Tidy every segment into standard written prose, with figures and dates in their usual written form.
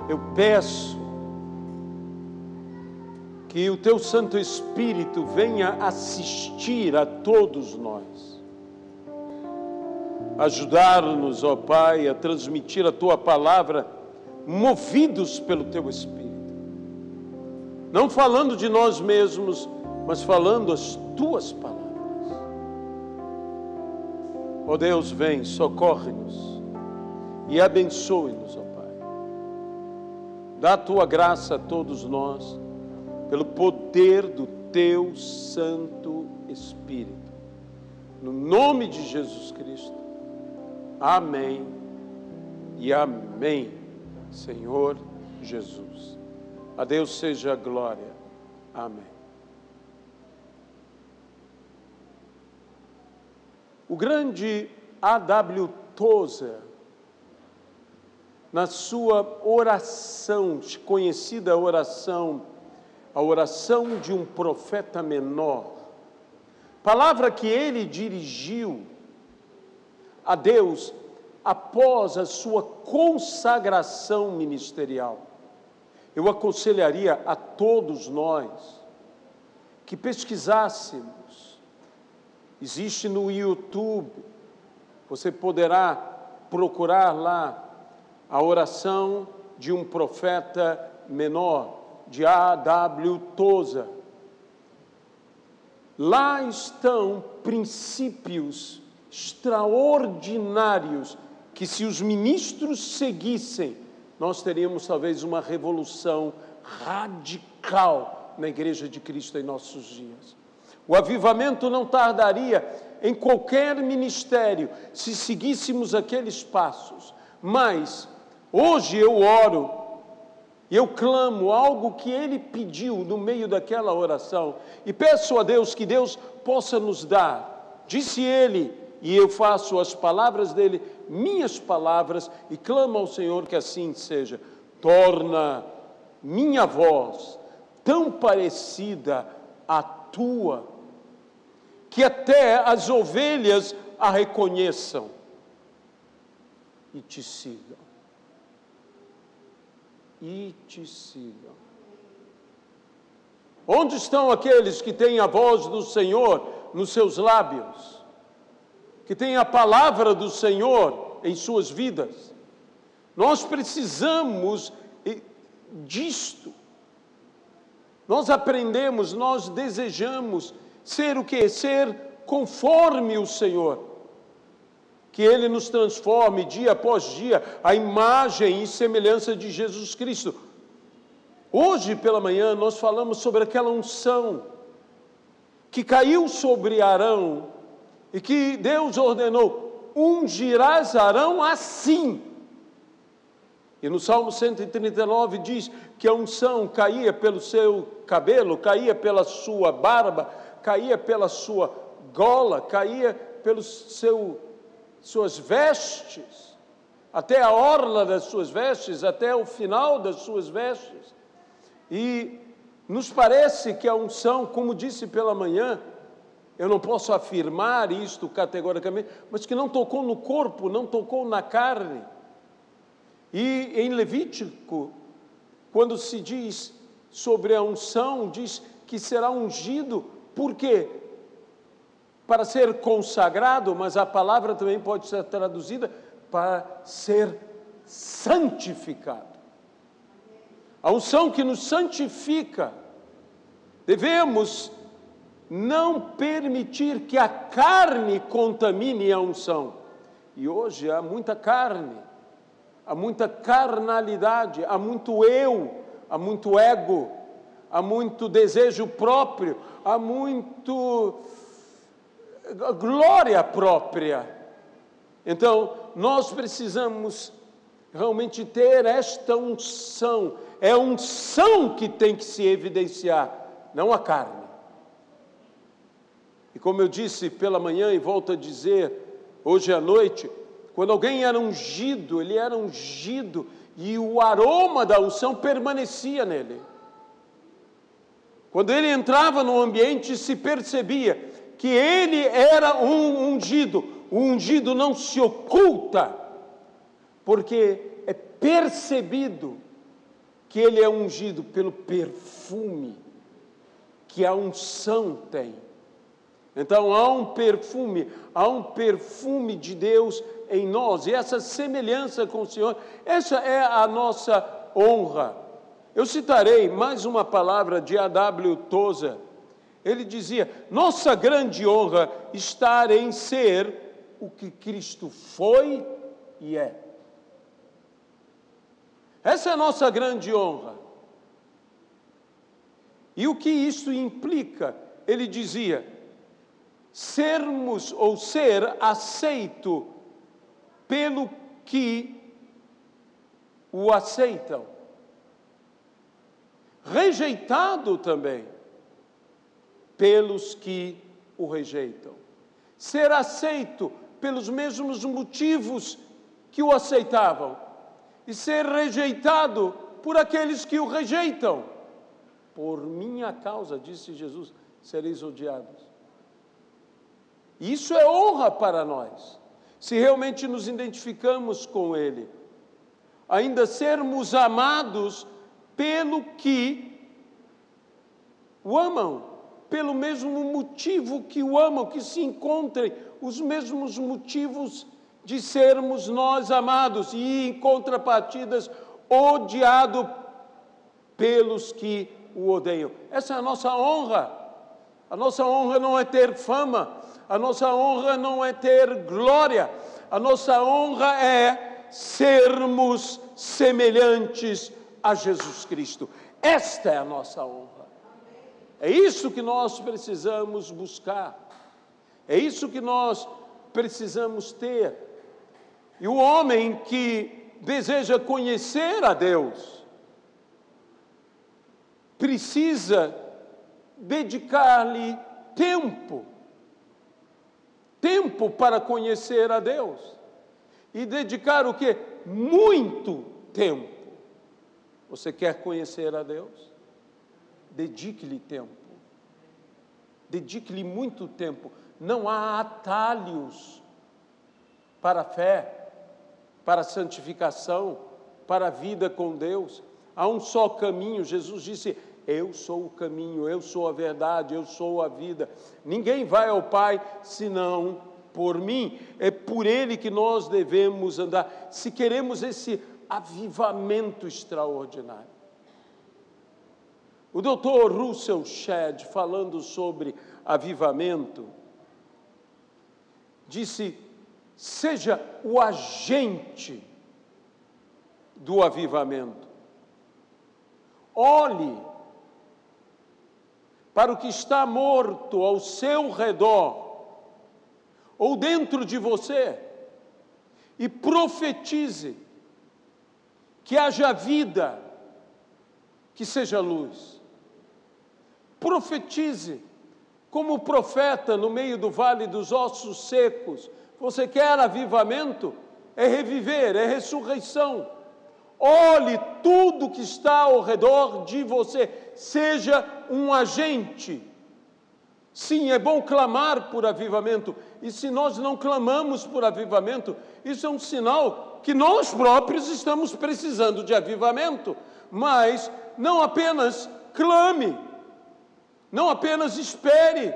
eu peço que o Teu Santo Espírito venha assistir a todos nós, ajudar-nos, ó Pai, a transmitir a Tua palavra, movidos pelo Teu Espírito, não falando de nós mesmos, mas falando as Tuas palavras. Ó Deus, vem, socorre-nos e abençoe-nos, ó Pai. Dá a Tua graça a todos nós, pelo poder do Teu Santo Espírito. No nome de Jesus Cristo. Amém e amém, Senhor Jesus. A Deus seja a glória. Amém. O grande A.W. Tozer, na sua oração, conhecida oração, a oração de um profeta menor, palavra que ele dirigiu a Deus após a sua consagração ministerial. Eu aconselharia a todos nós que pesquisássemos. Existe no YouTube, você poderá procurar lá a oração de um profeta menor, de A.W. Tozer. Lá estão princípios extraordinários que, se os ministros seguissem, nós teríamos talvez uma revolução radical na Igreja de Cristo em nossos dias. O avivamento não tardaria em qualquer ministério se seguíssemos aqueles passos. Mas hoje eu oro e eu clamo algo que ele pediu no meio daquela oração e peço a Deus que Deus possa nos dar. Disse ele, e eu faço as palavras dele minhas palavras e clamo ao Senhor que assim seja. Torna minha voz tão parecida à tua, que até as ovelhas a reconheçam e te sigam. E te sigam. Onde estão aqueles que têm a voz do Senhor nos seus lábios? Que têm a palavra do Senhor em suas vidas? Nós precisamos disto. Nós aprendemos, nós desejamos ser o quê? Ser conforme o Senhor. Que Ele nos transforme dia após dia a imagem e semelhança de Jesus Cristo. Hoje pela manhã nós falamos sobre aquela unção que caiu sobre Arão e que Deus ordenou: ungirás Arão assim. E no Salmo 139 diz que a unção caía pelo seu cabelo, caía pela sua barba, caía pela sua gola, caía pelos suas vestes, até a orla das suas vestes, até o final das suas vestes. E nos parece que a unção, como disse pela manhã, eu não posso afirmar isto categoricamente, mas que não tocou no corpo, não tocou na carne. E em Levítico, quando se diz sobre a unção, diz que será ungido, por quê? Para ser consagrado, mas a palavra também pode ser traduzida para ser santificado. A unção que nos santifica. Devemos não permitir que a carne contamine a unção. E hoje há muita carne, há muita carnalidade, há muito eu, há muito ego, há muito desejo próprio, há muito glória própria. Então, nós precisamos realmente ter esta unção. É a unção que tem que se evidenciar, não a carne. E como eu disse pela manhã e volto a dizer hoje à noite, quando alguém era ungido, ele era ungido e o aroma da unção permanecia nele. Quando ele entrava no ambiente, se percebia que ele era um ungido. O ungido não se oculta, porque é percebido que ele é ungido pelo perfume que a unção tem. Então há um perfume de Deus em nós, e essa semelhança com o Senhor, essa é a nossa honra. Eu citarei mais uma palavra de A.W. Tozer. Ele dizia: nossa grande honra está em ser o que Cristo foi e é. Essa é a nossa grande honra. E o que isso implica? Ele dizia: sermos ou ser aceito pelo que o aceitam, rejeitado também pelos que o rejeitam, ser aceito pelos mesmos motivos que o aceitavam e ser rejeitado por aqueles que o rejeitam. Por minha causa, disse Jesus, sereis odiados. Isso é honra para nós, se realmente nos identificamos com Ele. Ainda sermos amados pelo que o amam, pelo mesmo motivo que o amam, que se encontrem os mesmos motivos de sermos nós amados, e em contrapartidas, odiado pelos que o odeiam. Essa é a nossa honra. A nossa honra não é ter fama, a nossa honra não é ter glória, a nossa honra é sermos semelhantes a Jesus Cristo. Esta é a nossa honra. É isso que nós precisamos buscar, é isso que nós precisamos ter. E o homem que deseja conhecer a Deus precisa dedicar-lhe tempo para conhecer a Deus. E dedicar o quê? Muito tempo. Você quer conhecer a Deus? Dedique-lhe tempo. Dedique-lhe muito tempo. Não há atalhos para a fé, para a santificação, para a vida com Deus. Há um só caminho. Jesus disse: eu sou o caminho, eu sou a verdade, eu sou a vida. Ninguém vai ao Pai senão por mim. É por Ele que nós devemos andar, se queremos esse avivamento extraordinário. O Dr. Russell Shedd, falando sobre avivamento, disse: seja o agente do avivamento. Olhe para o que está morto ao seu redor, ou dentro de você, e profetize que haja vida, que seja luz. Profetize como profeta no meio do vale dos ossos secos. Você quer avivamento? É reviver, é ressurreição. Olhe tudo que está ao redor de você, seja um agente. Sim, é bom clamar por avivamento, e se nós não clamamos por avivamento, isso é um sinal que nós próprios estamos precisando de avivamento. Mas não apenas clame, não apenas espere.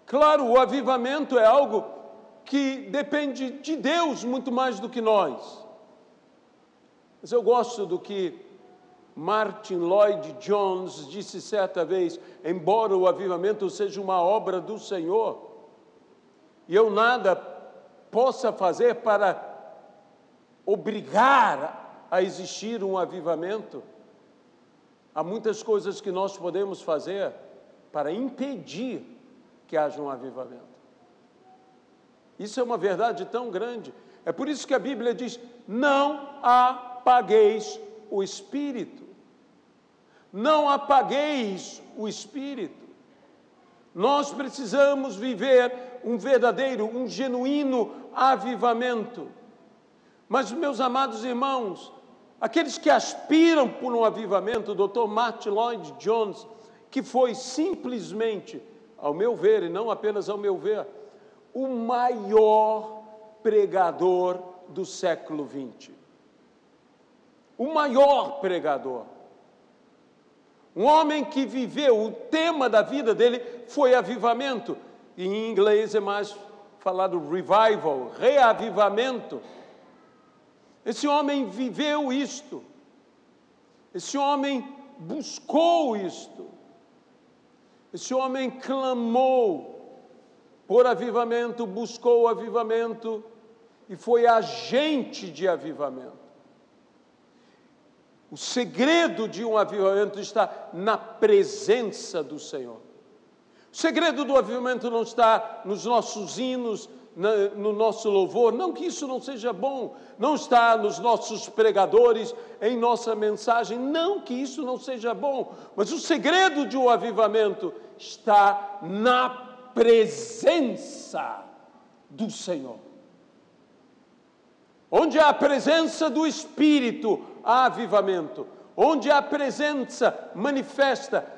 Claro, o avivamento é algo que depende de Deus muito mais do que nós. Mas eu gosto do que Martin Lloyd-Jones disse certa vez: embora o avivamento seja uma obra do Senhor, e eu nada possa fazer para obrigar a existir um avivamento, há muitas coisas que nós podemos fazer para impedir que haja um avivamento. Isso é uma verdade tão grande. É por isso que a Bíblia diz: não apagueis o Espírito. Não apagueis o Espírito. Nós precisamos viver um verdadeiro, um genuíno avivamento. Mas, meus amados irmãos, aqueles que aspiram por um avivamento, o Dr. Martin Lloyd-Jones, que foi simplesmente, ao meu ver, e não apenas ao meu ver, o maior pregador do século XX. O maior pregador. Um homem que viveu, o tema da vida dele foi avivamento. Em inglês é mais falado revival, reavivamento. Esse homem viveu isto. Esse homem buscou isto. Esse homem clamou por avivamento, buscou avivamento e foi agente de avivamento. O segredo de um avivamento está na presença do Senhor. O segredo do avivamento não está nos nossos hinos, no nosso louvor, não que isso não seja bom, não está nos nossos pregadores, em nossa mensagem, não que isso não seja bom, mas o segredo de um avivamento está na presença do Senhor. Onde há a presença do Espírito, há avivamento. Onde há a presença manifesta,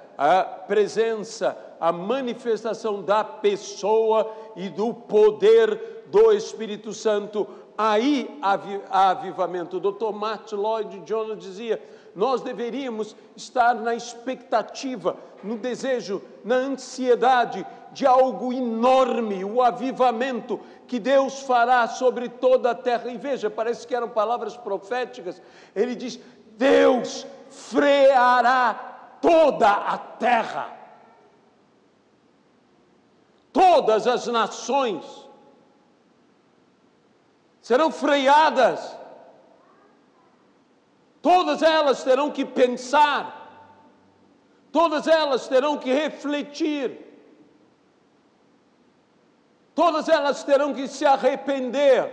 a manifestação da pessoa e do poder do Espírito Santo, aí há avivamento. O Dr. Martin Lloyd Jones dizia, nós deveríamos estar na expectativa, no desejo, na ansiedade de algo enorme, o avivamento que Deus fará sobre toda a terra. E veja, parece que eram palavras proféticas. Ele diz, Deus freará toda a terra. Todas as nações serão freadas. Todas elas terão que pensar. Todas elas terão que refletir. Todas elas terão que se arrepender.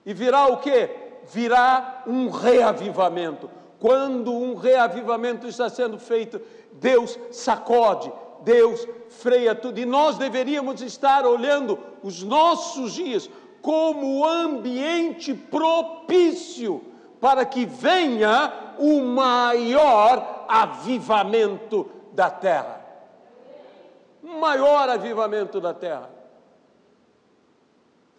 E virá o quê? Virá um reavivamento. Quando um reavivamento está sendo feito, Deus sacode, Deus freia tudo. E nós deveríamos estar olhando os nossos dias como ambiente propício para que venha o maior avivamento da terra. O maior avivamento da terra.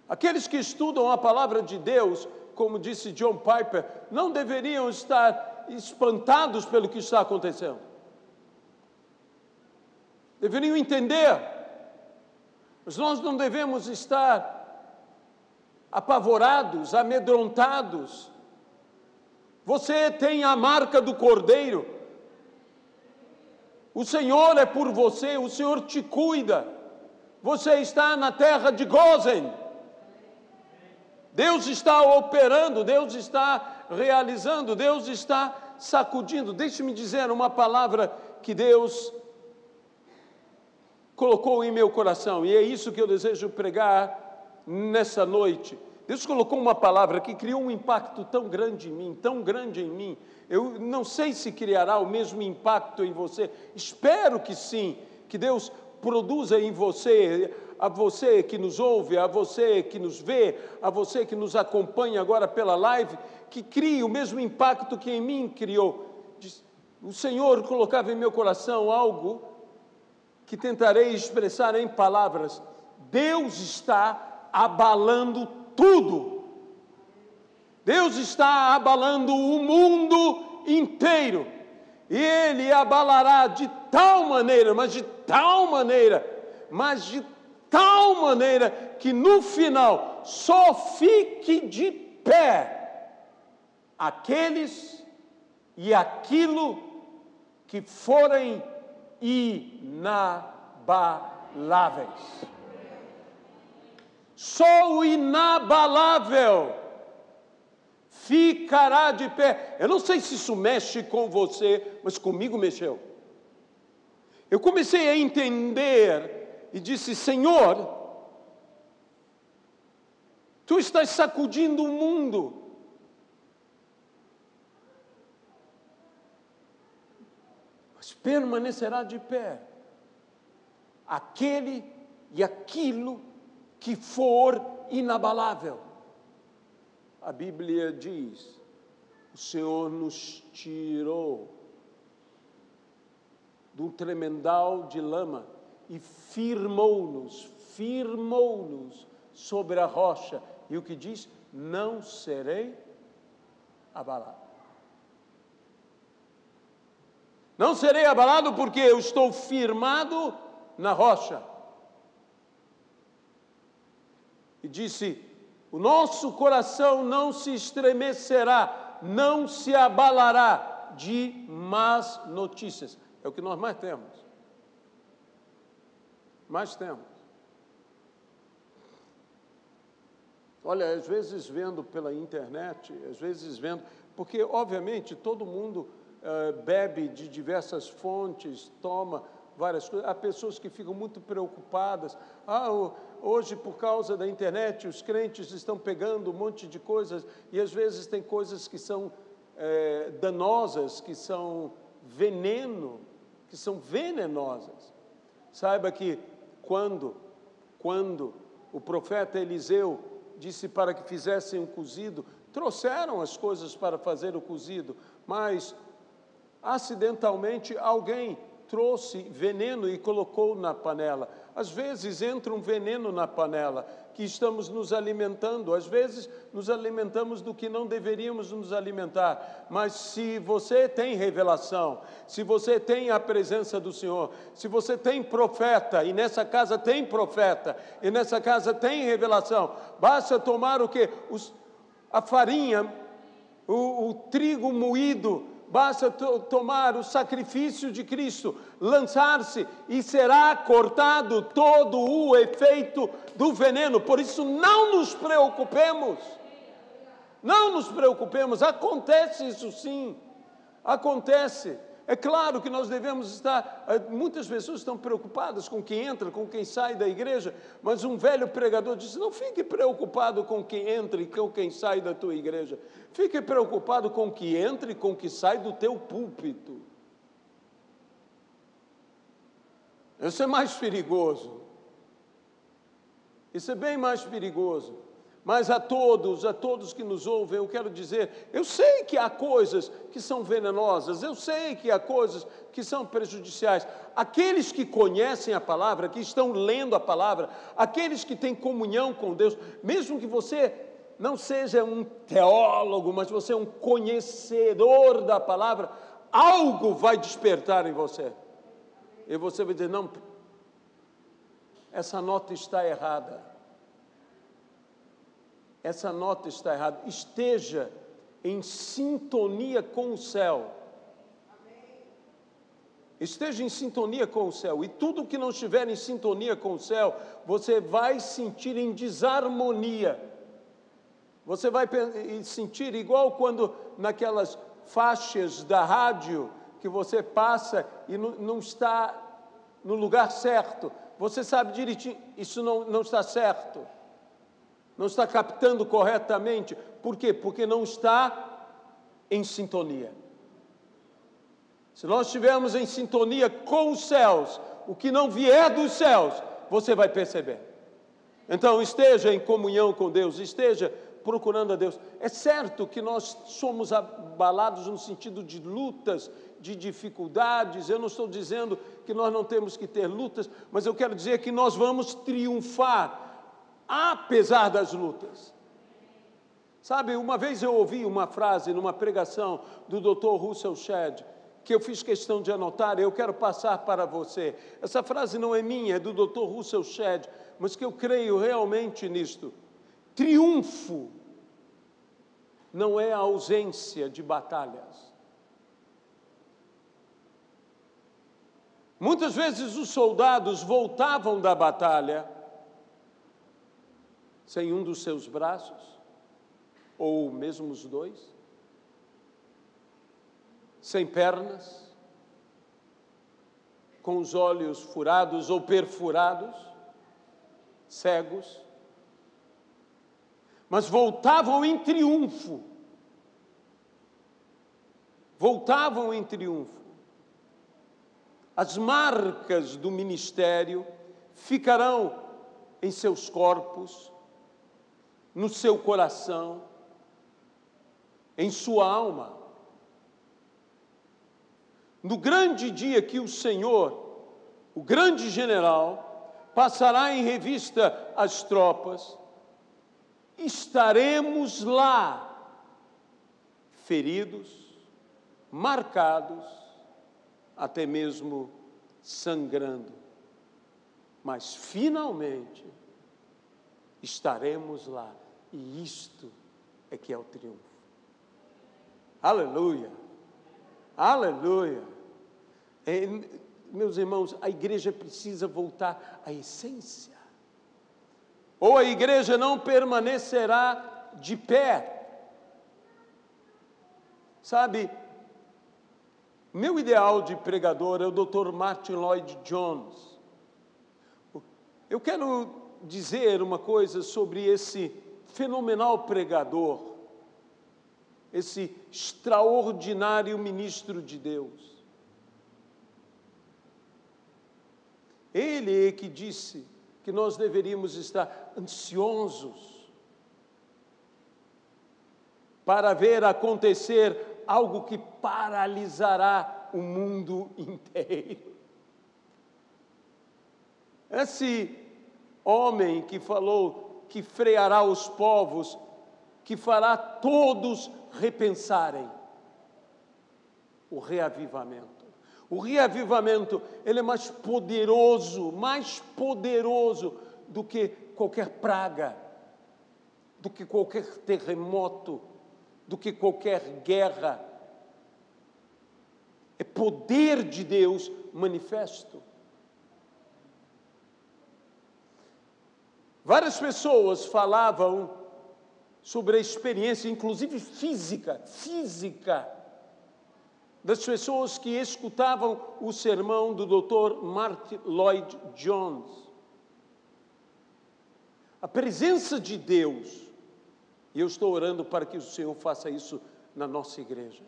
Aqueles que estudam a palavra de Deus, como disse John Piper, não deveriam estar espantados pelo que está acontecendo. Deveriam entender, mas nós não devemos estar apavorados, amedrontados. Você tem a marca do Cordeiro. O Senhor é por você, o Senhor te cuida. Você está na terra de Gósen. Deus está operando, Deus está realizando, Deus está sacudindo. Deixe-me dizer uma palavra que Deus colocou em meu coração, e é isso que eu desejo pregar nessa noite. Deus colocou uma palavra que criou um impacto tão grande em mim, tão grande em mim. Eu não sei se criará o mesmo impacto em você. Espero que sim, que Deus produza em você, a você que nos ouve, a você que nos vê, a você que nos acompanha agora pela live, que crie o mesmo impacto que em mim criou. O Senhor colocava em meu coração algo que tentarei expressar em palavras. Deus está abalando tudo. Deus está abalando o mundo inteiro. E Ele abalará de tal maneira, mas de tal maneira, que no final só fique de pé aqueles e aquilo que forem inabaláveis. Só o inabalável ficará de pé. Eu não sei se isso mexe com você, mas comigo mexeu. Eu comecei a entender e disse, Senhor, Tu estás sacudindo o mundo. Mas permanecerá de pé aquele e aquilo que for inabalável. A Bíblia diz, o Senhor nos tirou de um tremendal de lama e firmou-nos sobre a rocha. E o que diz? Não serei abalado. Não serei abalado porque eu estou firmado na rocha. E disse: o nosso coração não se estremecerá, não se abalará de más notícias. É o que nós mais temos. Mais temos. Olha, às vezes vendo pela internet, às vezes vendo, porque obviamente todo mundo bebe de diversas fontes, toma várias coisas. Há pessoas que ficam muito preocupadas. Hoje, por causa da internet, os crentes estão pegando um monte de coisas, e às vezes tem coisas que são danosas, que são veneno, que são venenosas. Saiba que quando o profeta Eliseu disse para que fizessem um cozido, trouxeram as coisas para fazer o cozido, mas acidentalmente alguém trouxe veneno e colocou na panela. Às vezes entra um veneno na panela, que estamos nos alimentando, às vezes nos alimentamos do que não deveríamos nos alimentar, mas se você tem revelação, se você tem a presença do Senhor, se você tem profeta, e nessa casa tem profeta, e nessa casa tem revelação, basta tomar o quê? A farinha, o trigo moído, basta tomar o sacrifício de Cristo, lançar-se e será cortado todo o efeito do veneno. Por isso não nos preocupemos, não nos preocupemos, acontece isso sim, acontece. É claro que nós devemos estar, muitas pessoas estão preocupadas com quem entra, com quem sai da igreja, mas um velho pregador disse: não fique preocupado com quem entra e com quem sai da tua igreja, fique preocupado com o que entra e com o que sai do teu púlpito. Isso é mais perigoso, isso é bem mais perigoso. Mas a todos que nos ouvem, eu quero dizer, eu sei que há coisas que são venenosas, eu sei que há coisas que são prejudiciais. Aqueles que conhecem a palavra, que estão lendo a palavra, aqueles que têm comunhão com Deus, mesmo que você não seja um teólogo, mas você é um conhecedor da palavra, algo vai despertar em você. E você vai dizer: não, essa nota está errada. Essa nota está errada. Esteja em sintonia com o céu. Esteja em sintonia com o céu. E tudo que não estiver em sintonia com o céu, você vai sentir em desarmonia. Você vai sentir igual quando naquelas faixas da rádio que você passa e não está no lugar certo. Você sabe direitinho, isso não está certo. Não está captando corretamente. Por quê? Porque não está em sintonia. Se nós estivermos em sintonia com os céus, o que não vier dos céus, você vai perceber. Então, esteja em comunhão com Deus, esteja procurando a Deus. É certo que nós somos abalados no sentido de lutas, de dificuldades. Eu não estou dizendo que nós não temos que ter lutas, mas eu quero dizer que nós vamos triunfar apesar das lutas. Sabe, uma vez eu ouvi uma frase numa pregação do Dr. Russell Shedd, que eu fiz questão de anotar, e eu quero passar para você. Essa frase não é minha, é do Dr. Russell Shedd, mas que eu creio realmente nisto. Triunfo não é a ausência de batalhas. Muitas vezes os soldados voltavam da batalha sem um dos seus braços, ou mesmo os dois, sem pernas, com os olhos furados ou perfurados, cegos, mas voltavam em triunfo. Voltavam em triunfo. As marcas do ministério ficarão em seus corpos, no seu coração, em sua alma. No grande dia que o Senhor, o grande general, passará em revista as tropas, estaremos lá, feridos, marcados, até mesmo sangrando, mas finalmente estaremos lá, e isto é que é o triunfo. Aleluia, aleluia. Meus irmãos, a igreja precisa voltar à essência, ou a igreja não permanecerá de pé. Sabe, meu ideal de pregador é o Dr. Martin Lloyd Jones. Eu quero dizer uma coisa sobre esse fenomenal pregador, esse extraordinário ministro de Deus. Ele é que disse que nós deveríamos estar ansiosos para ver acontecer algo que paralisará o mundo inteiro. Esse homem que falou que freará os povos, que fará todos repensarem o reavivamento. O reavivamento, ele é mais poderoso do que qualquer praga, do que qualquer terremoto, do que qualquer guerra. É poder de Deus manifesto. Várias pessoas falavam sobre a experiência, inclusive física, das pessoas que escutavam o sermão do Dr. Martin Lloyd Jones. A presença de Deus, e eu estou orando para que o Senhor faça isso na nossa igreja.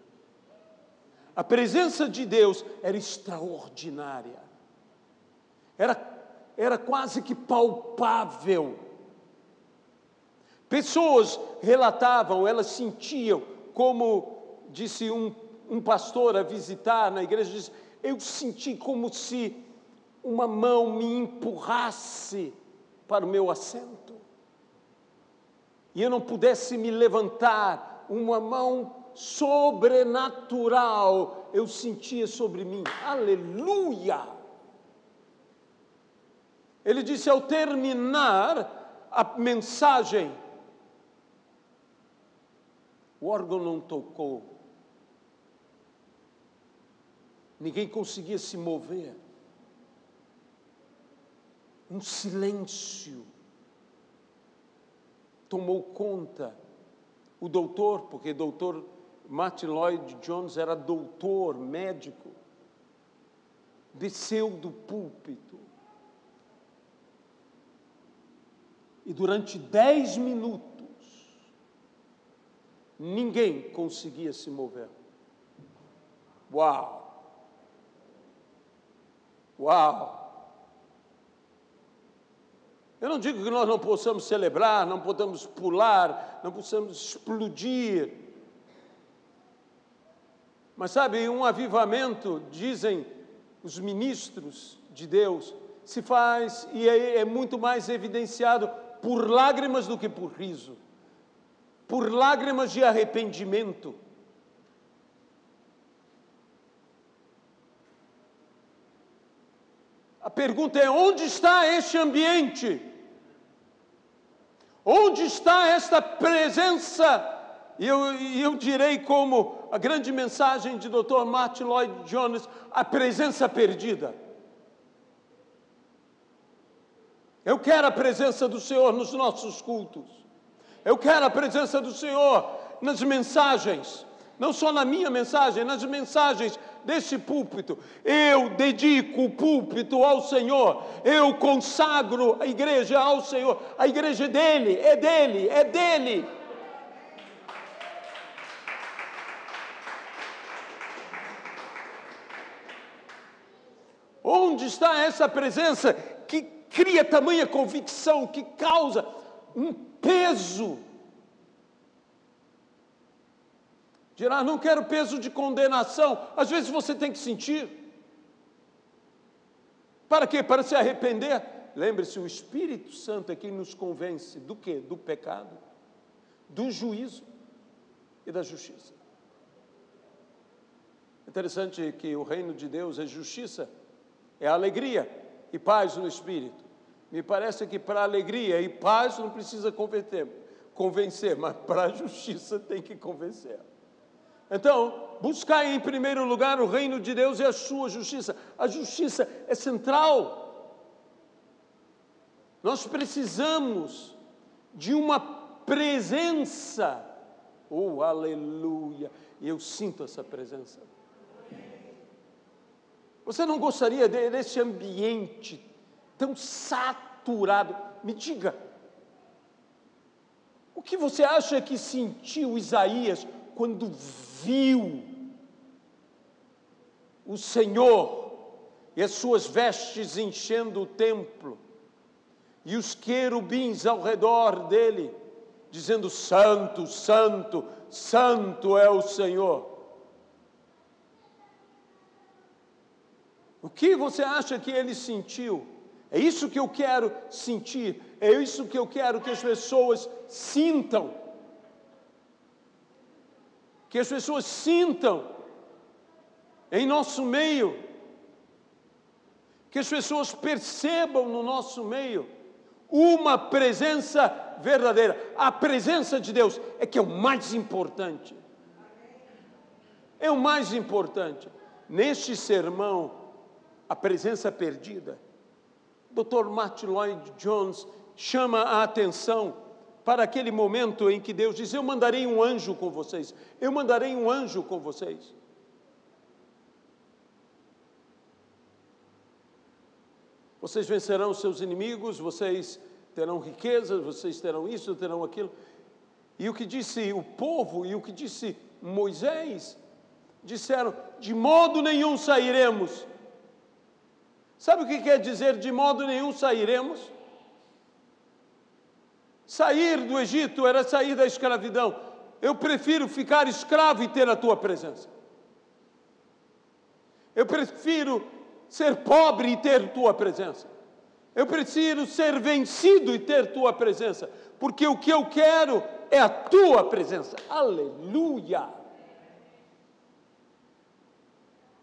A presença de Deus era extraordinária, era quase que palpável. Pessoas relatavam, elas sentiam, como disse um pastor a visitar na igreja, disse, eu senti como se uma mão me empurrasse para o meu assento, e eu não pudesse me levantar, uma mão sobrenatural eu sentia sobre mim. Aleluia! Ele disse, ao terminar a mensagem, o órgão não tocou, ninguém conseguia se mover, um silêncio tomou conta. O doutor, porque doutor Martin Lloyd Jones era doutor, médico, desceu do púlpito e durante 10 minutos ninguém conseguia se mover. Uau! Uau! Eu não digo que nós não possamos celebrar, não podemos pular, não possamos explodir. Mas sabe, um avivamento, dizem os ministros de Deus, se faz e é muito mais evidenciado por lágrimas do que por riso, por lágrimas de arrependimento. A pergunta é, onde está este ambiente? Onde está esta presença? E eu direi como a grande mensagem de Dr. Martin Lloyd Jones, a presença perdida. Eu quero a presença do Senhor nos nossos cultos. Eu quero a presença do Senhor nas mensagens. Não só na minha mensagem, nas mensagens deste púlpito. Eu dedico o púlpito ao Senhor. Eu consagro a igreja ao Senhor. A igreja é dele, é dele, é dele. Onde está essa presença que cria tamanha convicção, que causa um peso? Dirá, não quero peso de condenação. Às vezes você tem que sentir. Para quê? Para se arrepender. Lembre-se, o Espírito Santo é quem nos convence do quê? Do pecado, do juízo e da justiça. Interessante que o reino de Deus é justiça, é alegria e paz no Espírito. Me parece que para alegria e paz não precisa convencer, mas para a justiça tem que convencer. Então, buscar em primeiro lugar o reino de Deus e a sua justiça. A justiça é central. Nós precisamos de uma presença. Oh, aleluia! E eu sinto essa presença. Você não gostaria desse ambiente tão saturado? Me diga, o que você acha que sentiu Isaías quando viu o Senhor e as suas vestes enchendo o templo e os querubins ao redor dele, dizendo: Santo, Santo, Santo é o Senhor? O que você acha que ele sentiu? É isso que eu quero sentir, é isso que eu quero que as pessoas sintam. Que as pessoas sintam em nosso meio, que as pessoas percebam no nosso meio uma presença verdadeira. A presença de Deus é que é o mais importante. É o mais importante. Neste sermão, a presença perdida, Dr. Martin Lloyd Jones chama a atenção para aquele momento em que Deus diz: eu mandarei um anjo com vocês, eu mandarei um anjo com vocês. Vocês vencerão seus inimigos, vocês terão riquezas, vocês terão isso, terão aquilo. E o que disse o povo e o que disse Moisés, disseram: de modo nenhum sairemos. Sabe o que quer dizer de modo nenhum sairemos? Sair do Egito era sair da escravidão. Eu prefiro ficar escravo e ter a tua presença. Eu prefiro ser pobre e ter tua presença. Eu prefiro ser vencido e ter tua presença, porque o que eu quero é a tua presença. Aleluia!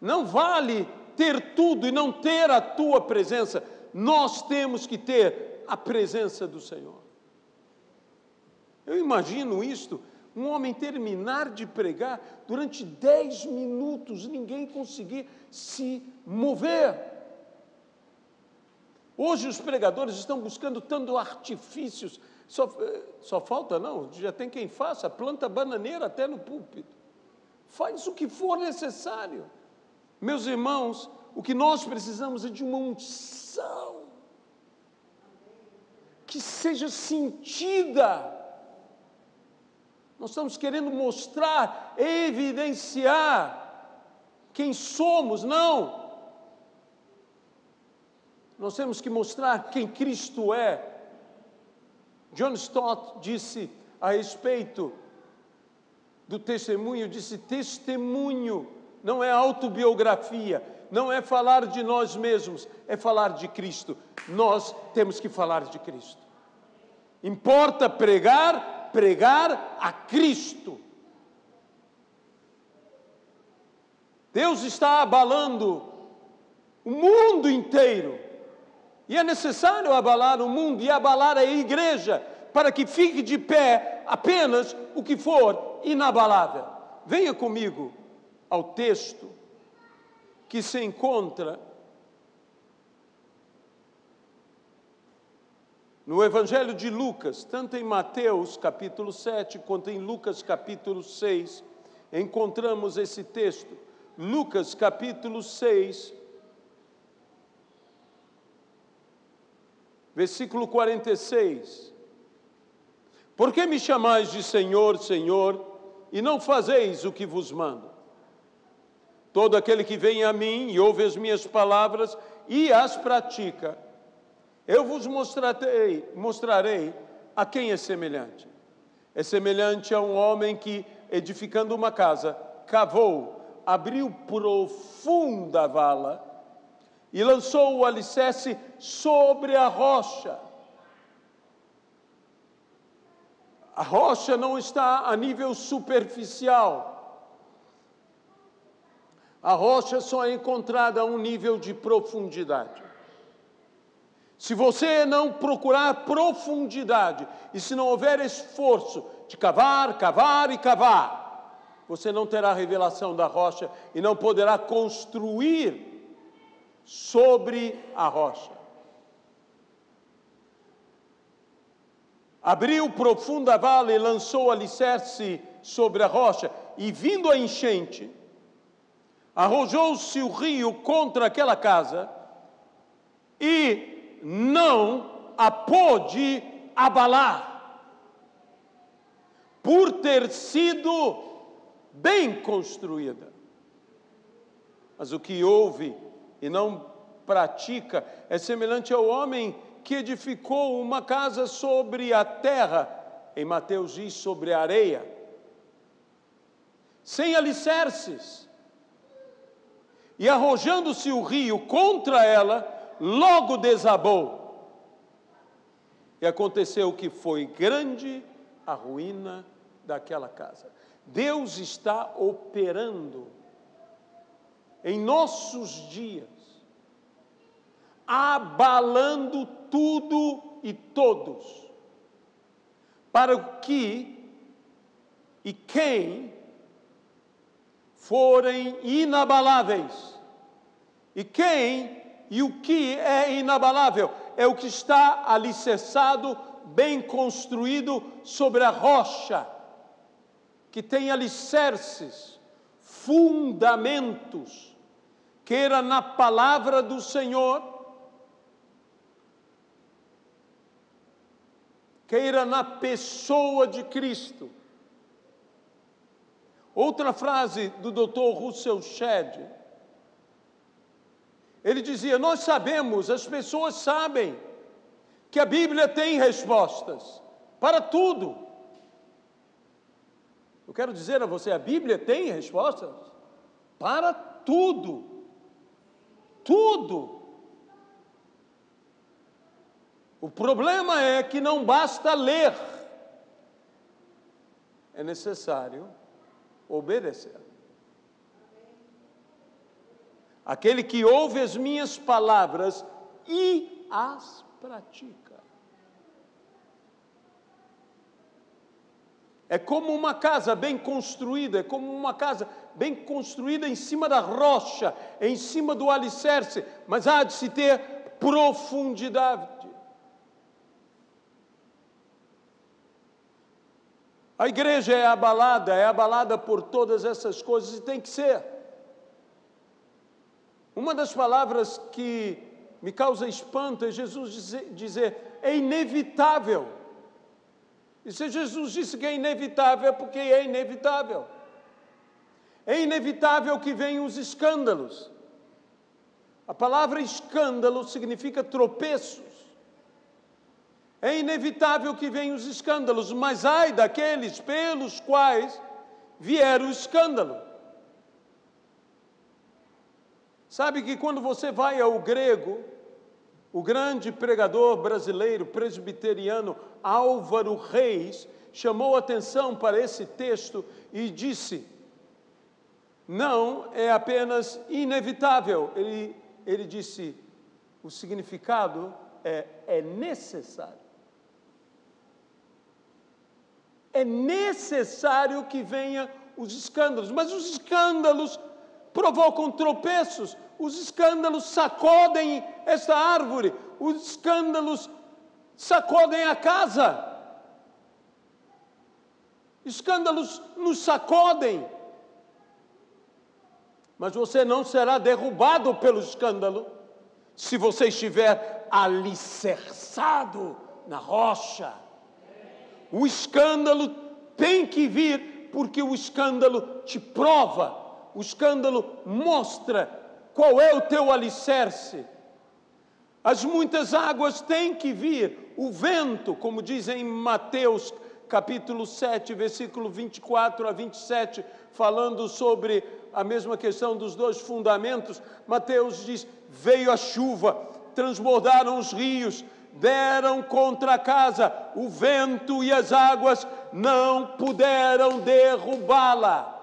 Não vale ter tudo e não ter a tua presença. Nós temos que ter a presença do Senhor. Eu imagino isto, um homem terminar de pregar, durante 10 minutos ninguém conseguir se mover. Hoje os pregadores estão buscando tanto artifícios, só falta, não, já tem quem faça, planta bananeira até no púlpito. Faz o que for necessário. Meus irmãos, o que nós precisamos é de uma unção que seja sentida. Nós estamos querendo mostrar, evidenciar quem somos, não. Nós temos que mostrar quem Cristo é. John Stott disse a respeito do testemunho, disse: testemunho não é autobiografia, não é falar de nós mesmos, é falar de Cristo. Nós temos que falar de Cristo. Importa pregar a Cristo. Deus está abalando o mundo inteiro. E é necessário abalar o mundo e abalar a igreja para que fique de pé apenas o que for inabalável. Venha comigo ao texto que se encontra no Evangelho de Lucas, tanto em Mateus capítulo 7, quanto em Lucas capítulo 6, encontramos esse texto. Lucas capítulo 6, versículo 46. Por que me chamais de Senhor, Senhor, e não fazeis o que vos mando? Todo aquele que vem a mim e ouve as minhas palavras e as pratica, eu vos mostrarei a quem é semelhante. É semelhante a um homem que, edificando uma casa, cavou, abriu profunda vala e lançou o alicerce sobre a rocha. A rocha não está a nível superficial. A rocha só é encontrada a um nível de profundidade. Se você não procurar profundidade, e se não houver esforço de cavar, cavar e cavar, você não terá revelação da rocha e não poderá construir sobre a rocha. Abriu profunda vala e lançou alicerce sobre a rocha, e vindo a enchente, arrojou-se o rio contra aquela casa e não a pôde abalar, por ter sido bem construída. Mas o que ouve e não pratica é semelhante ao homem que edificou uma casa sobre a terra, em Mateus diz sobre a areia, sem alicerces, e arrojando-se o rio contra ela, logo desabou. E aconteceu que foi grande a ruína daquela casa. Deus está operando em nossos dias, abalando tudo e todos, para que e quem forem inabaláveis. E quem e o que é inabalável é o que está alicerçado, bem construído sobre a rocha, que tem alicerces, fundamentos, queira na palavra do Senhor, queira na pessoa de Cristo. Outra frase do Dr. Russell Shedd, ele dizia: nós sabemos, as pessoas sabem, que a Bíblia tem respostas para tudo. Eu quero dizer a você, a Bíblia tem respostas para tudo. Tudo. O problema é que não basta ler, é necessário obedecer. Aquele que ouve as minhas palavras e as pratica. É como uma casa bem construída, é como uma casa bem construída em cima da rocha, em cima do alicerce, mas há de se ter profundidade. A igreja é abalada por todas essas coisas e tem que ser. Uma das palavras que me causa espanto é Jesus dizer, é inevitável. E se Jesus disse que é inevitável, é porque é inevitável. É inevitável que venham os escândalos. A palavra escândalo significa tropeços. É inevitável que venham os escândalos, mas ai daqueles pelos quais vier o escândalo. Sabe que quando você vai ao grego, o grande pregador brasileiro, presbiteriano, Álvaro Reis, chamou atenção para esse texto e disse, não é apenas inevitável, ele disse, o significado é necessário. É necessário que venham os escândalos, mas os escândalos provocam tropeços, os escândalos sacodem esta árvore, os escândalos sacodem a casa, escândalos nos sacodem, mas você não será derrubado pelo escândalo se você estiver alicerçado na rocha. O escândalo tem que vir, porque o escândalo te prova, o escândalo mostra qual é o teu alicerce. As muitas águas têm que vir, o vento, como diz em Mateus capítulo 7, versículo 24 a 27, falando sobre a mesma questão dos dois fundamentos, Mateus diz, veio a chuva, transbordaram os rios, deram contra a casa, o vento e as águas não puderam derrubá-la.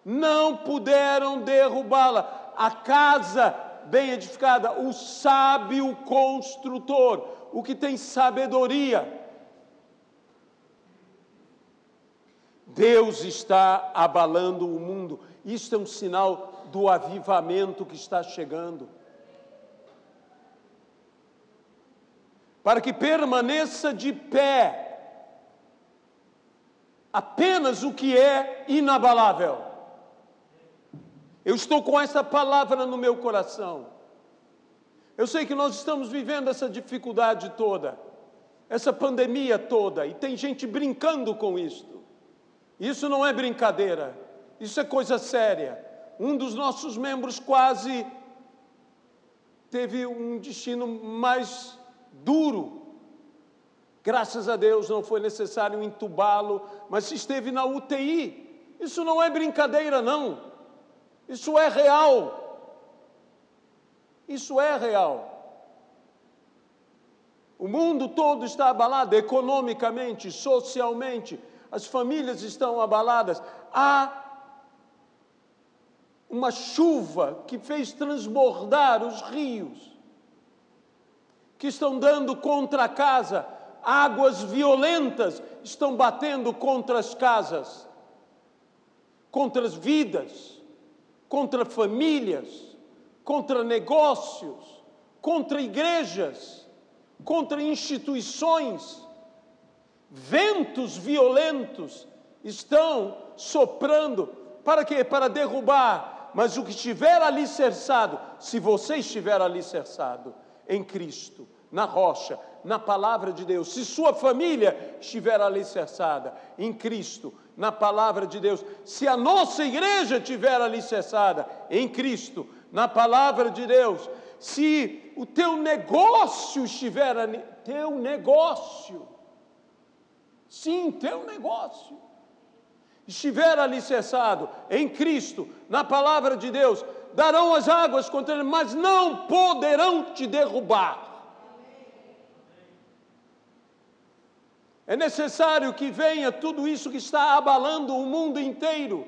não puderam derrubá-la. A casa bem edificada, o sábio construtor, o que tem sabedoria. Deus está abalando o mundo. Isto é um sinal do avivamento que está chegando. Para que permaneça de pé apenas o que é inabalável. Eu estou com essa palavra no meu coração. Eu sei que nós estamos vivendo essa dificuldade toda, essa pandemia toda, e tem gente brincando com isto. Isso não é brincadeira, isso é coisa séria. Um dos nossos membros quase teve um destino mais duro. Graças a Deus não foi necessário entubá-lo, mas esteve na UTI. Isso não é brincadeira, não. Isso é real. Isso é real. O mundo todo está abalado economicamente, socialmente. As famílias estão abaladas. Há uma chuva que fez transbordar os rios, que estão dando contra a casa. Águas violentas estão batendo contra as casas, contra as vidas, contra famílias, contra negócios, contra igrejas, contra instituições. Ventos violentos estão soprando. Para quê? Para derrubar. Mas o que estiver alicerçado, se você estiver alicerçado em Cristo, na rocha, na palavra de Deus, se sua família estiver alicerçada em Cristo, na palavra de Deus, se a nossa igreja estiver alicerçada em Cristo, na palavra de Deus, se o teu negócio estiver teu negócio estiver alicerçado em Cristo, na palavra de Deus, darão as águas contra ele, mas não poderão te derrubar. É necessário que venha tudo isso que está abalando o mundo inteiro,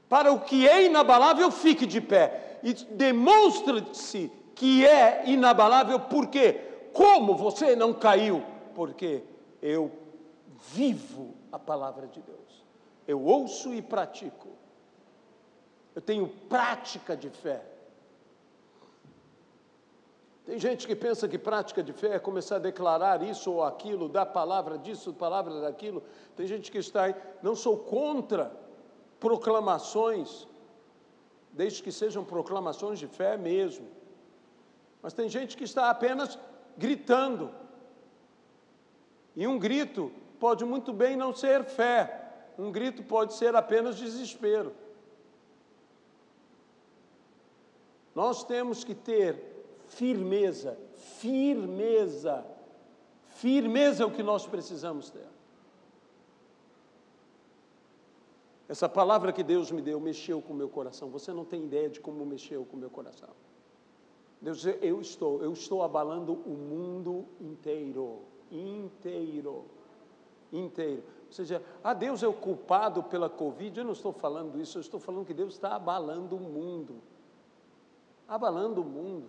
para o que é inabalável fique de pé, e demonstre-se que é inabalável. Por quê? Como você não caiu? Porque eu vivo a palavra de Deus, eu ouço e pratico, eu tenho prática de fé. Tem gente que pensa que prática de fé é começar a declarar isso ou aquilo, dar palavra disso, palavra daquilo. Tem gente que está aí, não sou contra proclamações, desde que sejam proclamações de fé mesmo, mas tem gente que está apenas gritando, e um grito pode muito bem não ser fé, um grito pode ser apenas desespero. Nós temos que ter firmeza é o que nós precisamos ter. Essa palavra que Deus me deu mexeu com o meu coração. Você não tem ideia de como mexeu com o meu coração. Deus, eu estou abalando o mundo inteiro. Ou seja, Deus é o culpado pela Covid. Eu não estou falando isso, eu estou falando que Deus está abalando o mundo. Abalando o mundo.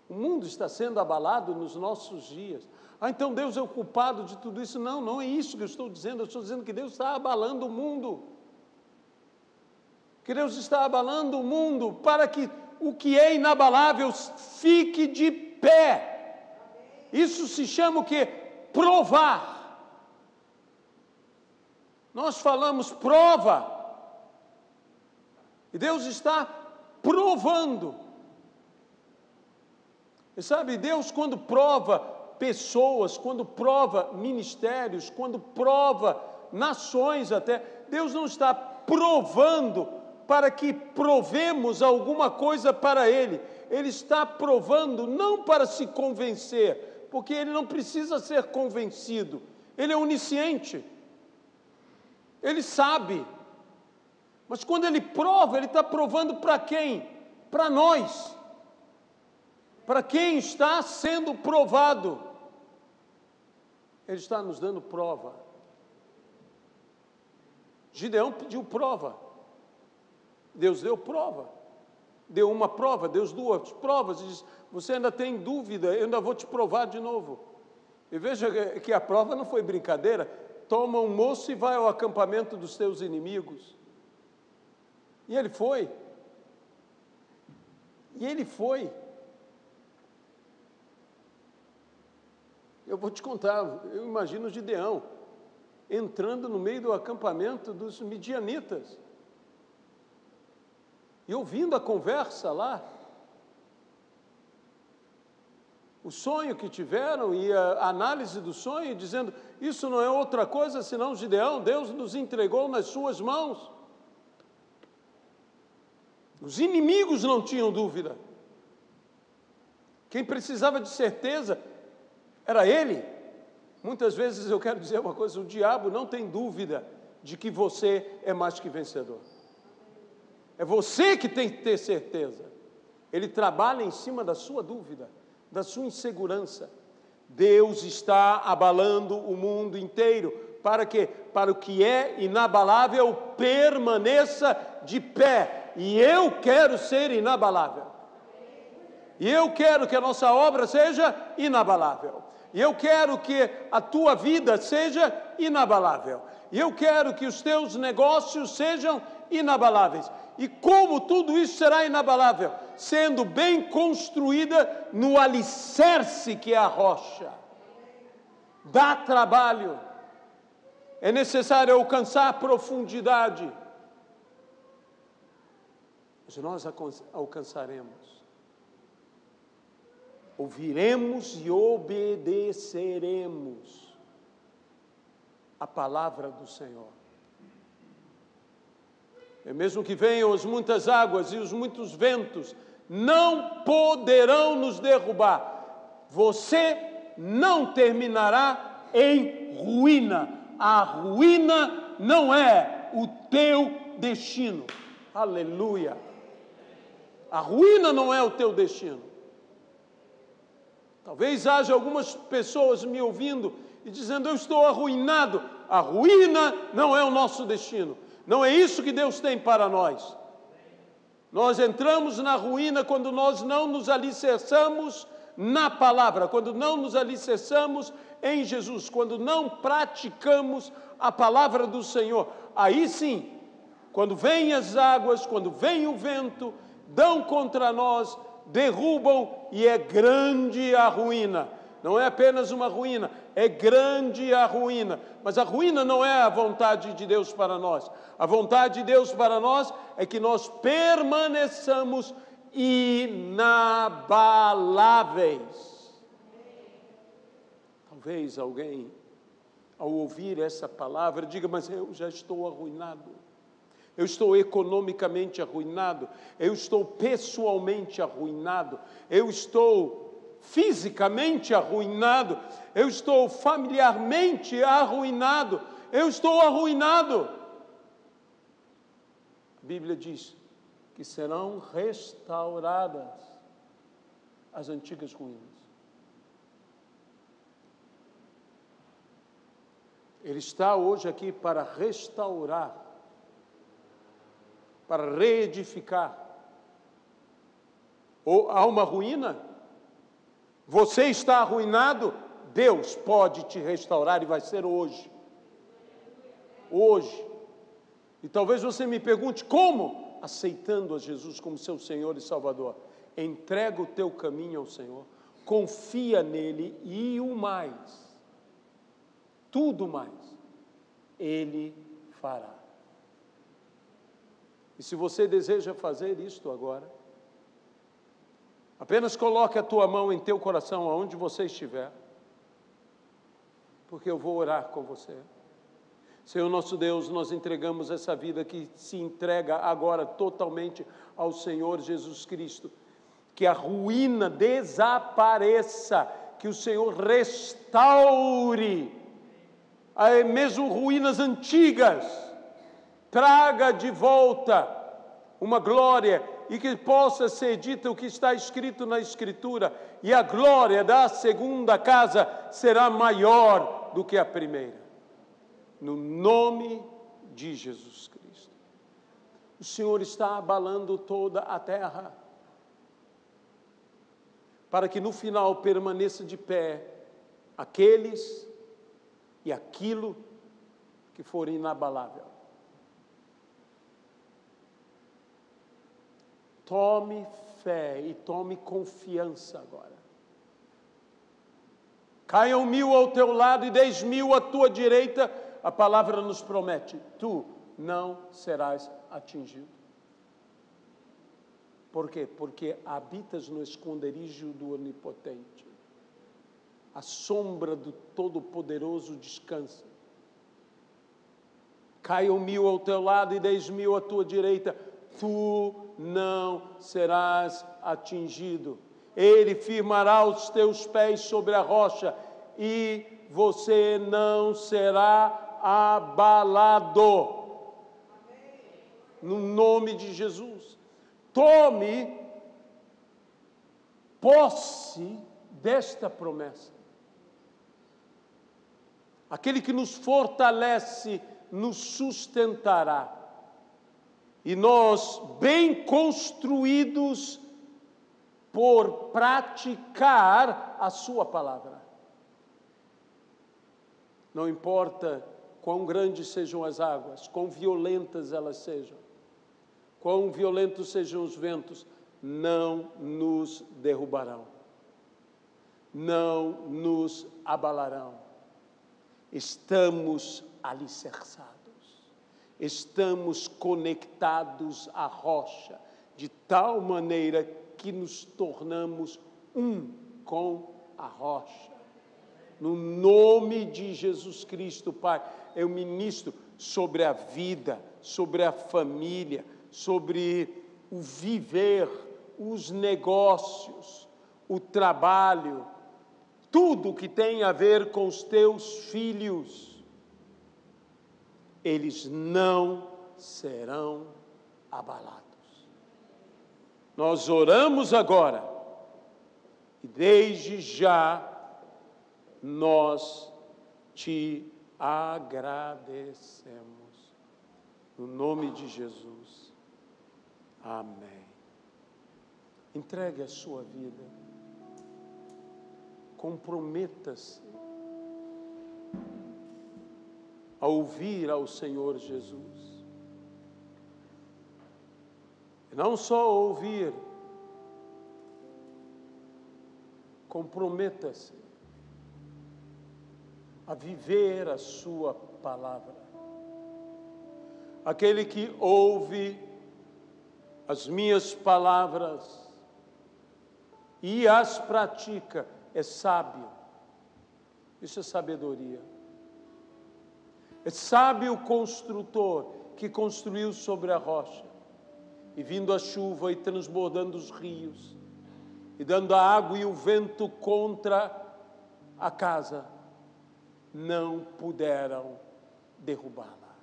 O mundo está sendo abalado nos nossos dias. Então Deus é o culpado de tudo isso. Não, não é isso que eu estou dizendo. Eu estou dizendo que Deus está abalando o mundo. Que Deus está abalando o mundo para que o que é inabalável fique de pé. Isso se chama o quê? Provar. Nós falamos prova. E Deus está provando. E sabe, Deus quando prova pessoas, quando prova ministérios, quando prova nações até, Deus não está provando para que provemos alguma coisa para Ele. Ele está provando não para se convencer, porque Ele não precisa ser convencido. Ele é onisciente. Ele sabe. Mas quando Ele prova, Ele está provando para quem? Para nós. Para quem está sendo provado. Ele está nos dando prova. Gideão pediu prova. Deus deu prova. Deu uma prova, Deus duas provas. E diz, você ainda tem dúvida, eu ainda vou te provar de novo. E veja que a prova não foi brincadeira. Toma um moço e vai ao acampamento dos teus inimigos. E ele foi. E ele foi. Eu vou te contar, eu imagino Gideão entrando no meio do acampamento dos midianitas e ouvindo a conversa lá, o sonho que tiveram e a análise do sonho, dizendo, isso não é outra coisa senão Gideão, Deus nos entregou nas suas mãos. Os inimigos não tinham dúvida. Quem precisava de certeza era ele. Muitas vezes eu quero dizer uma coisa, o diabo não tem dúvida de que você é mais que vencedor. É você que tem que ter certeza. Ele trabalha em cima da sua dúvida, da sua insegurança. Deus está abalando o mundo inteiro. Para quê? Para o que é inabalável permaneça de pé. E eu quero ser inabalável. E eu quero que a nossa obra seja inabalável. E eu quero que a tua vida seja inabalável. E eu quero que os teus negócios sejam inabaláveis. E como tudo isso será inabalável? Sendo bem construída no alicerce que é a rocha. Dá trabalho. É necessário alcançar a profundidade. Mas nós alcançaremos. Ouviremos e obedeceremos a palavra do Senhor. E mesmo que venham as muitas águas e os muitos ventos, não poderão nos derrubar. Você não terminará em ruína. A ruína não é o teu destino. Aleluia. A ruína não é o teu destino. Talvez haja algumas pessoas me ouvindo e dizendo, eu estou arruinado. A ruína não é o nosso destino. Não é isso que Deus tem para nós. Nós entramos na ruína quando nós não nos alicerçamos na palavra, quando não nos alicerçamos em Jesus, quando não praticamos a palavra do Senhor. Aí sim, quando vêm as águas, quando vem o vento, dão contra nós, derrubam e é grande a ruína. Não é apenas uma ruína, é grande a ruína. Mas a ruína não é a vontade de Deus para nós. A vontade de Deus para nós é que nós permaneçamos inabaláveis. Talvez alguém, ao ouvir essa palavra, diga, mas eu já estou arruinado. Eu estou economicamente arruinado, eu estou pessoalmente arruinado, eu estou fisicamente arruinado, eu estou familiarmente arruinado, eu estou arruinado. A Bíblia diz que serão restauradas as antigas ruínas. Ele está hoje aqui para restaurar, para reedificar. Ou há uma ruína? Você está arruinado? Deus pode te restaurar e vai ser hoje. Hoje. E talvez você me pergunte, como? Aceitando a Jesus como seu Senhor e Salvador. Entrega o teu caminho ao Senhor, confia nele e o mais, tudo mais, Ele fará. E se você deseja fazer isto agora, apenas coloque a tua mão em teu coração, aonde você estiver, porque eu vou orar com você. Senhor nosso Deus, nós entregamos essa vida que se entrega agora totalmente ao Senhor Jesus Cristo. Que a ruína desapareça, que o Senhor restaure, mesmo ruínas antigas, traga de volta uma glória e que possa ser dito o que está escrito na Escritura, e a glória da segunda casa será maior do que a primeira. No nome de Jesus Cristo. O Senhor está abalando toda a terra, para que no final permaneça de pé aqueles e aquilo que for inabalável. Tome fé e tome confiança agora. Caiam 1000 ao teu lado e 10.000 à tua direita, a palavra nos promete: tu não serás atingido. Por quê? Porque habitas no esconderijo do Onipotente. A sombra do Todo-Poderoso descansa. Caiam 1000 ao teu lado e 10.000 à tua direita, tu não serás atingido. Ele firmará os teus pés sobre a rocha e você não será abalado. No nome de Jesus. Tome posse desta promessa. Aquele que nos fortalece, nos sustentará. E nós, bem construídos por praticar a sua palavra. Não importa quão grandes sejam as águas, quão violentas elas sejam, quão violentos sejam os ventos, não nos derrubarão, não nos abalarão. Estamos alicerçados, estamos conectados à rocha, de tal maneira que nos tornamos um com a rocha. No nome de Jesus Cristo, Pai, eu ministro sobre a vida, sobre a família, sobre o viver, os negócios, o trabalho, tudo que tem a ver com os teus filhos. Eles não serão abalados. Nós oramos agora e desde já nós te agradecemos. No nome de Jesus. Amém. Entregue a sua vida. Comprometa-se a ouvir ao Senhor Jesus. E não só ouvir, comprometa-se a viver a sua palavra. Aquele que ouve as minhas palavras e as pratica é sábio. Isso é sabedoria. É sábio o construtor que construiu sobre a rocha, e vindo a chuva e transbordando os rios, e dando a água e o vento contra a casa, não puderam derrubá-la.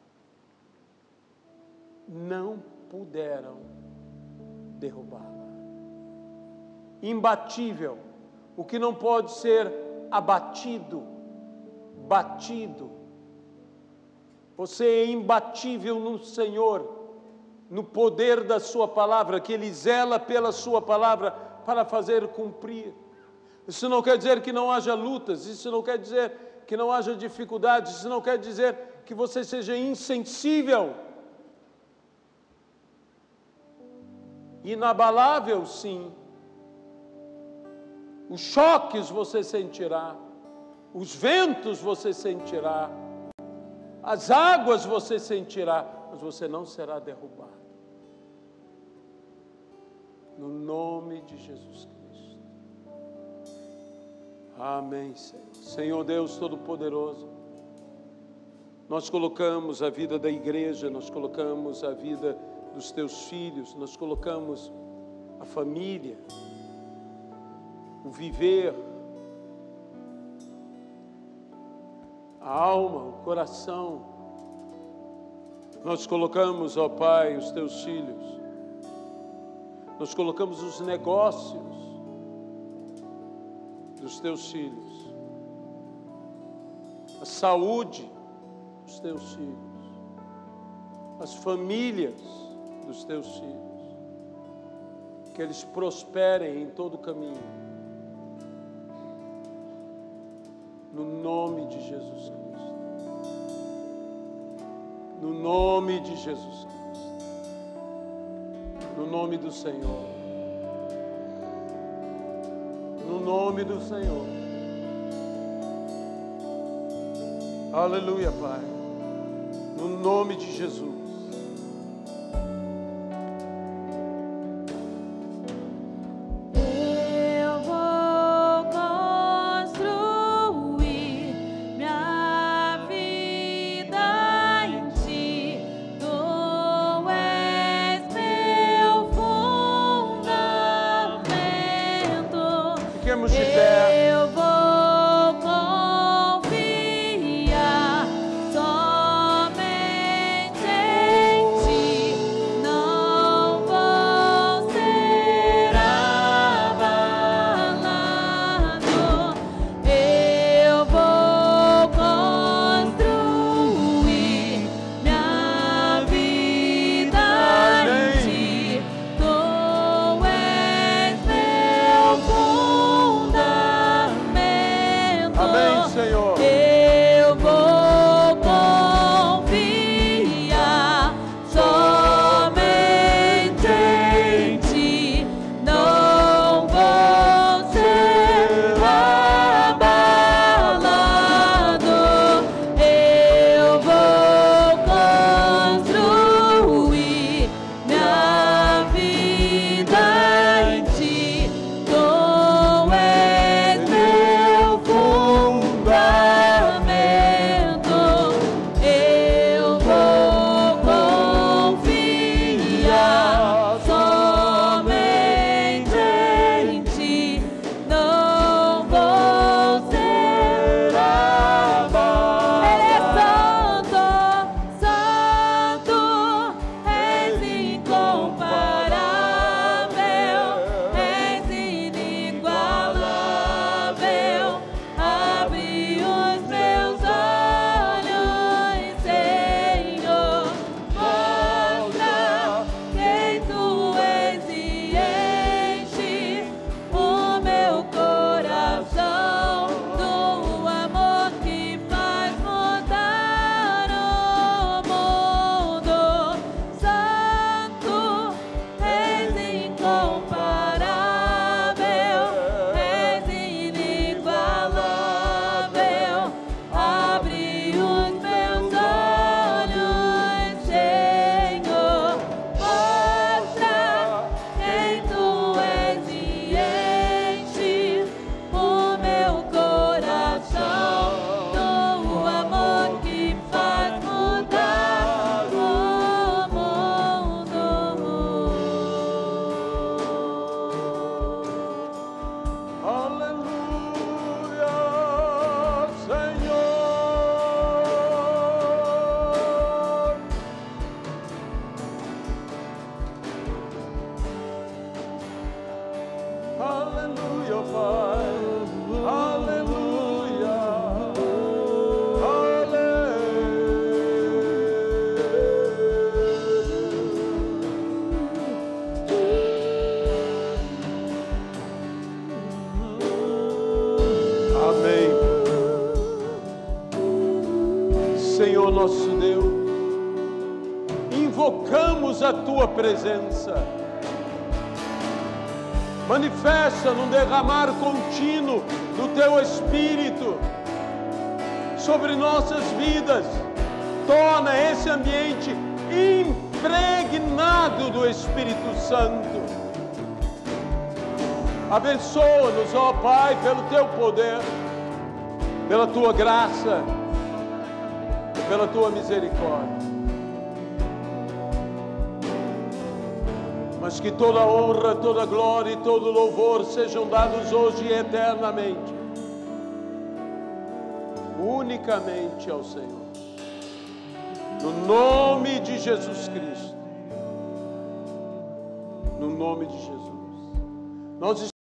Não puderam derrubá-la. Imbatível, o que não pode ser abatido, batido. Você é imbatível no Senhor, no poder da sua palavra, que Ele zela pela sua palavra para fazer cumprir. Isso não quer dizer que não haja lutas, isso não quer dizer que não haja dificuldades, isso não quer dizer que você seja insensível. Inabalável, sim. Os choques você sentirá, os ventos você sentirá, as águas você sentirá, mas você não será derrubado. No nome de Jesus Cristo. Amém, Senhor. Senhor Deus Todo-Poderoso, nós colocamos a vida da igreja, nós colocamos a vida dos teus filhos, nós colocamos a família, o viver, a alma, o coração. Nós colocamos, ó Pai, os teus filhos, nós colocamos os negócios dos teus filhos, a saúde dos teus filhos, as famílias dos teus filhos, que eles prosperem em todo o caminho, no nome de Jesus Cristo, no nome de Jesus Cristo, no nome do Senhor, no nome do Senhor. Aleluia, Pai, no nome de Jesus. Fiquemos de pé. Eu vou confiar somente em ti, não vou ser abalado. Eu vou construir minha vida em ti. Tu és meu fundamento. Amém, Senhor. Eu vou confiar somente em ti, não vou ser abalado. Eu vou construir minha vida em ti. Tu és meu fundamento. Eu vou confiar somente em ti, não vou ser abalado. Ele é santo, santo, és incomparável, és inigualável. Abre os meus olhos, Senhor, mostra quem tu és e enche o meu coração do amor que faz mudar o mundo. Santo, és incomparável, és inigualável. Abre os meus olhos, Senhor, mostra quem tu és e enche o meu coração do amor que faz mudar o mundo. Aleluia, Senhor. Aleluia, Pai. Aleluia. Amém. Senhor nosso Deus, invocamos a Tua presença. Manifesta num derramar contínuo do Teu Espírito sobre nossas vidas. Torna esse ambiente impregnado do Espírito Santo. Abençoa-nos, ó Pai, pelo Teu poder, pela Tua graça, pela Tua misericórdia. Mas que toda honra, toda glória e todo louvor sejam dados hoje e eternamente, unicamente ao Senhor. No nome de Jesus Cristo. No nome de Jesus. Nós